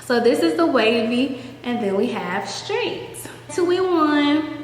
So this is the wavy, and then we have straight. 2 in 1.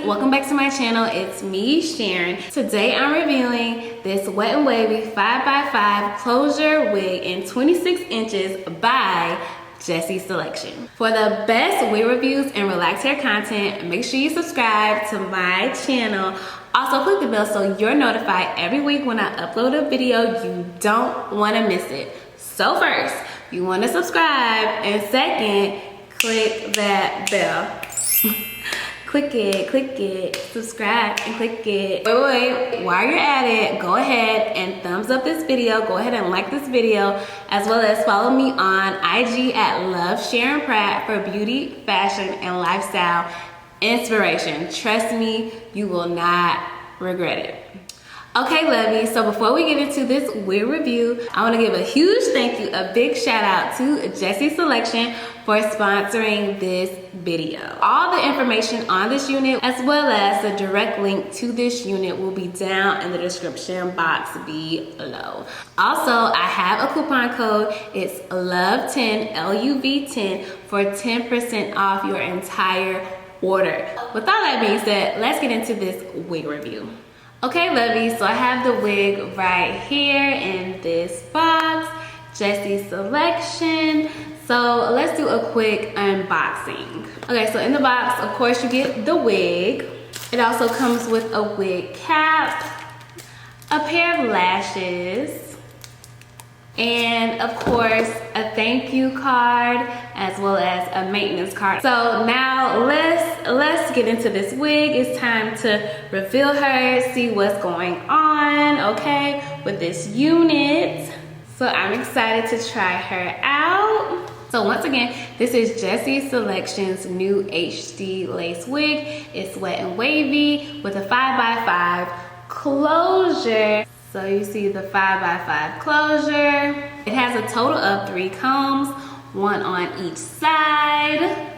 Welcome back to my channel. It's me, Sharon. Today I'm reviewing this wet and wavy 5x5 closure wig in 26 inches by Jessie Selection. For the best wig reviews and relaxed hair content, make sure you subscribe to my channel. Also click the bell so you're notified every week when I upload a video. You don't want to miss it. So first, you want to subscribe, and second, click that bell. Click it, subscribe and click it. Wait, while you're at it, go ahead and thumbs up this video. Go ahead and like this video, as well as follow me on IG at Love Sharon Pratt for beauty, fashion, and lifestyle inspiration. Trust me, you will not regret it. Okay, lovies, so before we get into this wig review, I want to give a huge thank you, a big shout out to Jessie Selection for sponsoring this video. All the information on this unit, as well as the direct link to this unit, will be down in the description box below. Also, I have a coupon code. It's LOVE10, LUV10, for 10% off your entire order. With all that being said, let's get into this wig review. Okay, lovies, so I have the wig right here in this box, Jessie Selection. So let's do a quick unboxing. Okay, so in the box, of course, you get the wig. It also comes with a wig cap, a pair of lashes, and of course, a thank you card, as well as a maintenance card. So now let's get into this wig. It's time to reveal her, see what's going on, okay, with this unit. So I'm excited to try her out. So once again, this is Jessie Selection's new HD lace wig. It's wet and wavy with a 5x5 closure. So you see the 5x5 closure. It has a total of 3 combs, 1 on each side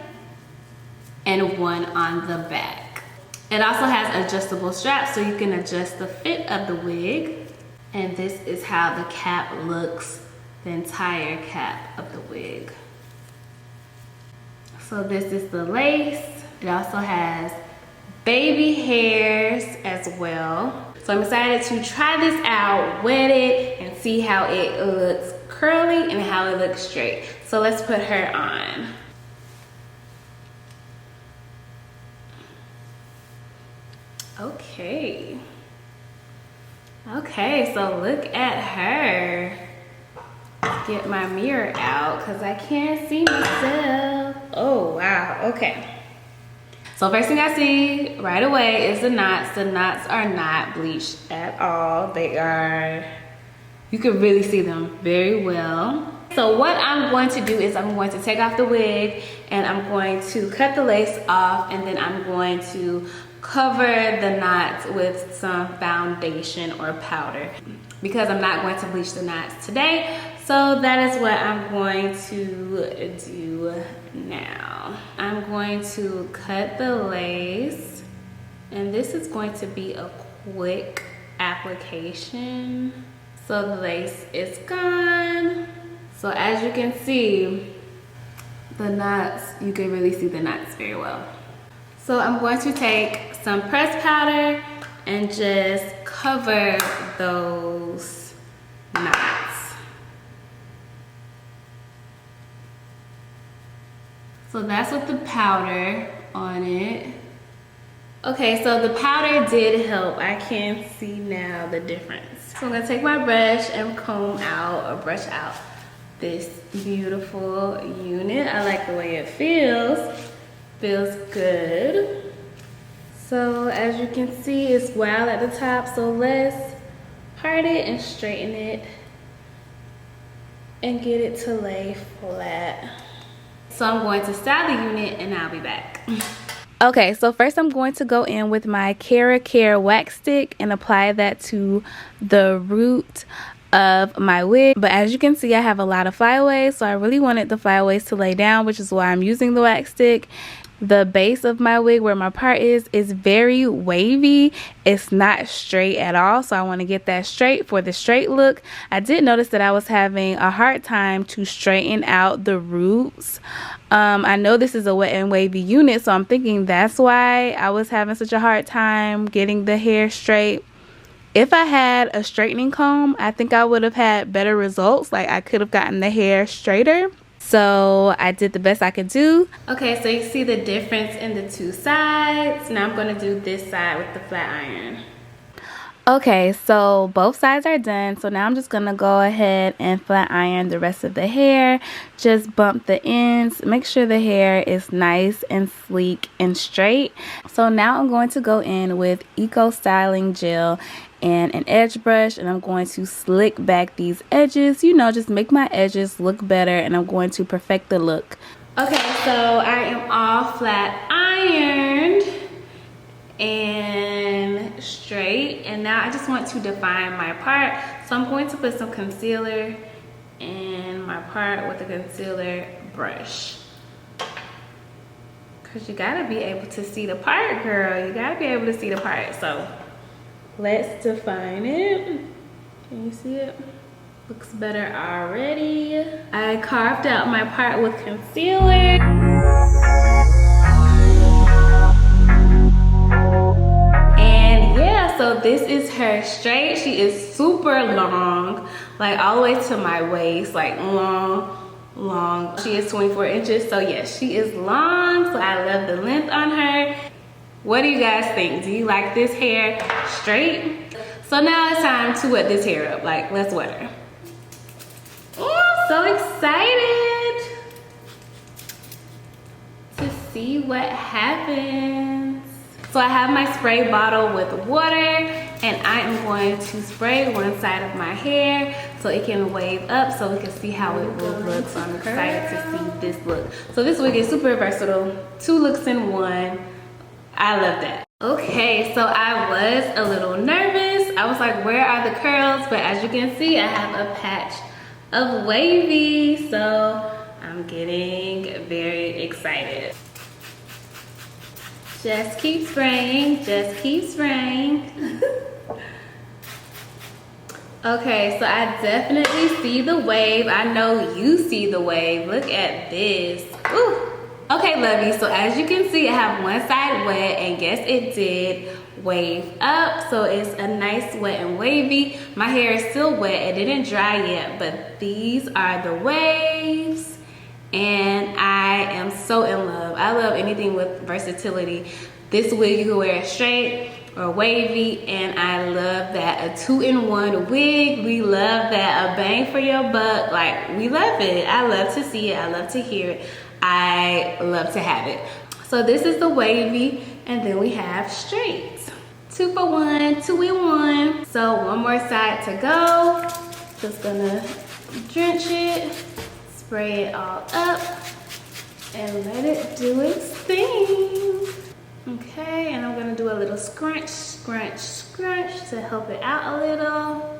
and 1 on the back. It also has adjustable straps so you can adjust the fit of the wig. And this is how the cap looks, the entire cap of the wig. So this is the lace. It also has baby hairs as well. So I'm excited to try this out, wet it, and see how it looks curly and how it looks straight. So let's put her on. Okay. Okay, so look at her. Let's get my mirror out because I can't see myself. Oh, wow, okay. So first thing I see right away is the knots. The knots are not bleached at all. They are, you can really see them very well. So what I'm going to do is I'm going to take off the wig and I'm going to cut the lace off, and then I'm going to cover the knots with some foundation or powder because I'm not going to bleach the knots today. So that is what I'm going to do now. I'm going to cut the lace, and this is going to be a quick application. So the lace is gone. So as you can see, the knots, you can really see the knots very well. So I'm going to take some pressed powder and just cover those knots. So that's with the powder on it. Okay, so the powder did help. I can see now the difference. So I'm gonna take my brush and comb out or brush out this beautiful unit. I like the way it feels. Feels good. So as you can see, it's wild at the top. So let's part it and straighten it and get it to lay flat. So I'm going to style the unit and I'll be back. Okay, so first I'm going to go in with my Care wax stick and apply that to the root of my wig. But as you can see, I have a lot of flyaways, so I really wanted the flyaways to lay down, which is why I'm using the wax stick. The base of my wig, where my part is very wavy. It's not straight at all, so I want to get that straight for the straight look. I did notice that I was having a hard time to straighten out the roots. I know this is a wet and wavy unit, so I'm thinking that's why I was having such a hard time getting the hair straight. If I had a straightening comb, I think I would have had better results. Like, I could have gotten the hair straighter. So I did the best I could do. Okay, so you see the difference in the two sides. Now I'm going to do this side with the flat iron. Okay, so both sides are done. So now I'm just going to go ahead and flat iron the rest of the hair. Just bump the ends. Make sure the hair is nice and sleek and straight. So now I'm going to go in with Eco Styling Gel and an edge brush, and I'm going to slick back these edges, you know, just make my edges look better, and I'm going to perfect the look. Okay, so I am all flat ironed and straight, and now I just want to define my part. So I'm going to put some concealer in my part with a concealer brush, because you gotta be able to see the part, girl. You gotta be able to see the part. So let's define it. Can you see it? Looks better already. I carved out my part with concealer. And yeah, so this is her straight. She is super long, like all the way to my waist, like long. She is 24 inches, so yes, she is long, so I love the length on her. What do you guys think? Do you like this hair straight? So now it's time to wet this hair up. Like, let's wet her. Oh, so excited to see what happens. So I have my spray bottle with water, and I am going to spray one side of my hair so it can wave up so we can see how it will look. So I'm excited to see this look. So this wig is super versatile. 2 looks in one. I love that. Okay, so I was a little nervous. I was like, where are the curls? But as you can see, I have a patch of wavy, so I'm getting very excited. Just keep spraying, just keep spraying. Okay, so I definitely see the wave. I know you see the wave. Look at this. Ooh. Okay, lovey, so as you can see, I have one side wet, and yes, it did wave up. So it's a nice wet and wavy. My hair is still wet. It didn't dry yet, but these are the waves, and I am so in love. I love anything with versatility. This wig, you can wear it straight or wavy, and I love that. A 2-in-1 wig. We love that. A bang for your buck. Like, we love it. I love to see it. I love to hear it. I love to have it. So this is the wavy, and then we have straight. 2 for 1, 2-in-1. So one more side to go. Just gonna drench it, spray it all up, and let it do its thing. Okay, and I'm gonna do a little scrunch to help it out a little.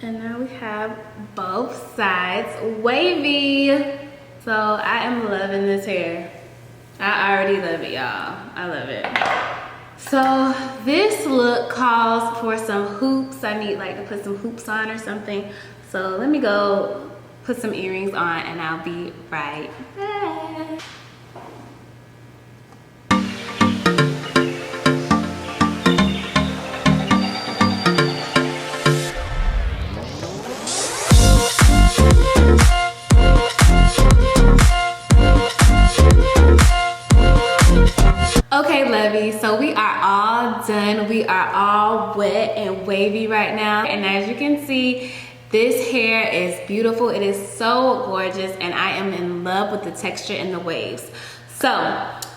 And now we have both sides wavy. So I am loving this hair. I already love it, y'all. I love it. So this look calls for some hoops. I need like to put some hoops on or something. So let me go put some earrings on, and I'll be right back. Okay, lovey, so we are all done. We are all wet and wavy right now, and as you can see, this hair is beautiful. It is so gorgeous, and I am in love with the texture and the waves. So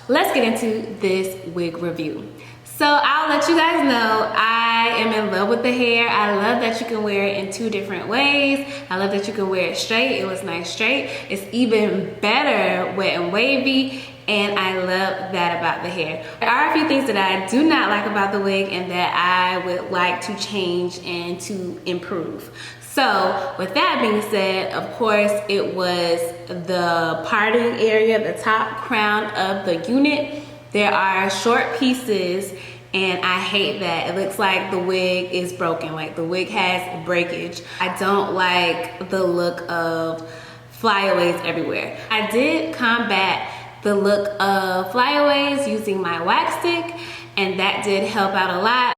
let's get into this wig review. So I'll let you guys know I am in love with the hair. I love that you can wear it in 2 different ways. I love that you can wear it straight. It was nice straight. It's even better wet and wavy. and I love that about the hair. There are a few things that I do not like about the wig and that I would like to change and to improve. So with that being said, of course, it was the parting area, the top crown of the unit. There are short pieces and I hate that. It looks like the wig is broken, like the wig has breakage. I don't like the look of flyaways everywhere. I did combat the look of flyaways using my wax stick, and that did help out a lot.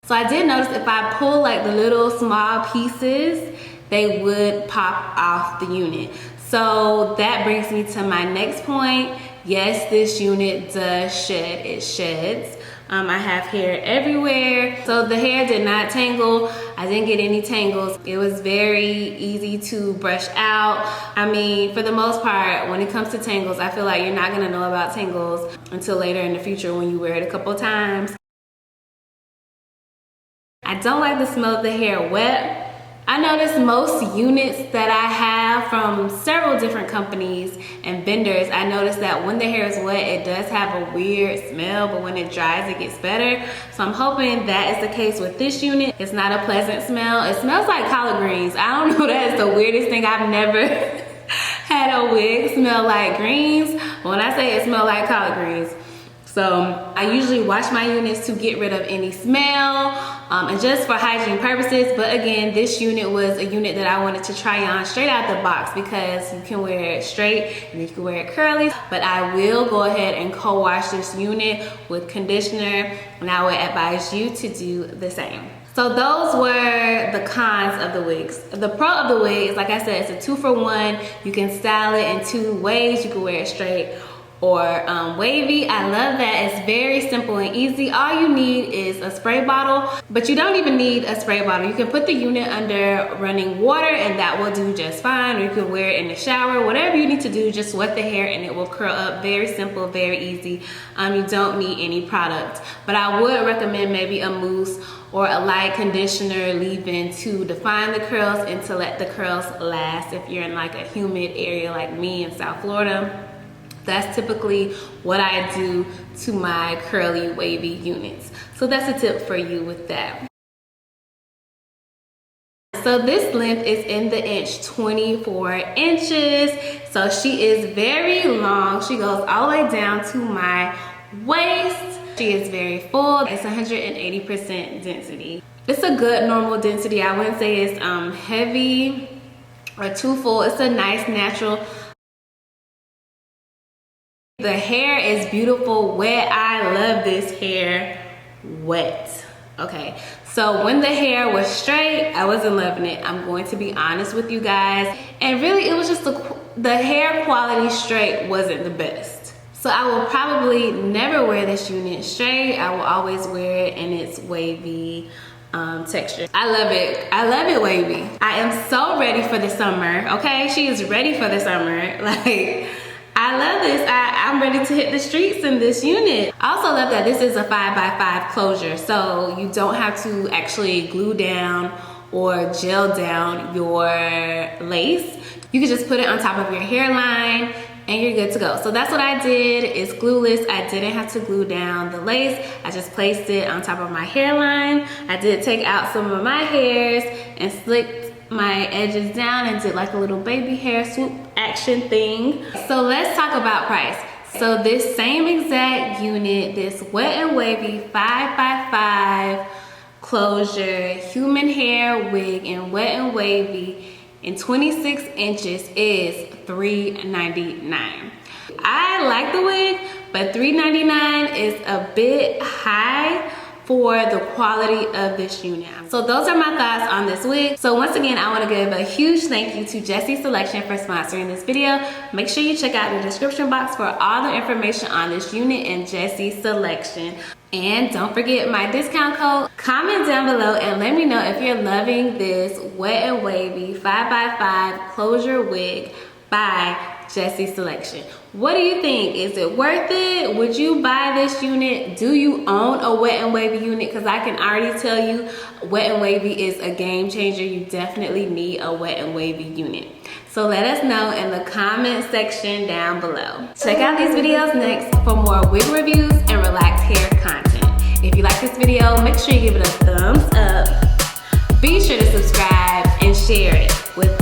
So I did notice if I pull like the little small pieces, they would pop off the unit. So that brings me to my next point. Yes, this unit does shed, it sheds. I have hair everywhere. So the hair did not tangle. I didn't get any tangles. It was very easy to brush out. I mean, for the most part, when it comes to tangles, I feel like you're not gonna know about tangles until later in the future when you wear it a couple times. I don't like the smell of the hair wet. I noticed most units that I have from several different companies and vendors, I noticed that when the hair is wet, it does have a weird smell, but when it dries, it gets better. So I'm hoping that is the case with this unit. It's not a pleasant smell. It smells like collard greens. I don't know, that is the weirdest thing. I've never had a wig smell like greens. But when I say it smells like collard greens. So I usually wash my units to get rid of any smell and just for hygiene purposes. But again, this unit was a unit that I wanted to try on straight out the box because you can wear it straight and you can wear it curly. But I will go ahead and co-wash this unit with conditioner, and I would advise you to do the same. So those were the cons of the wigs. The pro of the wig is, like I said, it's a 2-for-1. You can style it in 2 ways. You can wear it straight or wavy. I love that. It's very simple and easy. All you need is a spray bottle, but you don't even need a spray bottle. You can put the unit under running water and that will do just fine, or you can wear it in the shower. Whatever you need to do, just wet the hair and it will curl up. Very simple, very easy. You don't need any product, but I would recommend maybe a mousse or a light conditioner leave-in to define the curls and to let the curls last if you're in like a humid area like me in South Florida. That's typically what I do to my curly wavy units. So that's a tip for you with that. So this length is in the inch 24 inches. So she is very long. She goes all the way down to my waist. She is very full. It's 180% density. It's a good normal density. I wouldn't say it's heavy or too full. It's a nice natural. The hair is beautiful wet. I love this hair wet. Okay, so when the hair was straight, I wasn't loving it. I'm going to be honest with you guys. And really, it was just the hair quality straight wasn't the best. So I will probably never wear this unit straight. I will always wear it in its wavy texture. I love it. I love it wavy. I am so ready for the summer. Okay, she is ready for the summer. Like, I love this. I'm ready to hit the streets in this unit. I also love that this is a 5x5 closure, so you don't have to actually glue down or gel down your lace. You can just put it on top of your hairline and you're good to go. So that's what I did. It's glueless. I didn't have to glue down the lace. I just placed it on top of my hairline. I did take out some of my hairs and slicked my edges down and did like a little baby hair swoop action thing. So let's talk about price. So this same exact unit, this wet and wavy 5x5 closure human hair wig in wet and wavy in 26 inches is $3.99. I like the wig, but $3.99 is a bit high for the quality of this unit. So those are my thoughts on this wig. So once again, I want to give a huge thank you to Jessie Selection for sponsoring this video. Make sure you check out the description box for all the information on this unit and Jessie Selection. And don't forget my discount code. Comment down below and let me know if you're loving this wet and wavy 5x5 closure wig by Jessie Selection. What do you think? Is it worth it? Would you buy this unit? Do you own a wet and wavy unit? Because I can already tell you, wet and wavy is a game changer. You definitely need a wet and wavy unit. So let us know in the comment section down below. Check out these videos next for more wig reviews and relaxed hair content. If you like this video, make sure you give it a thumbs up. Be sure to subscribe and share it with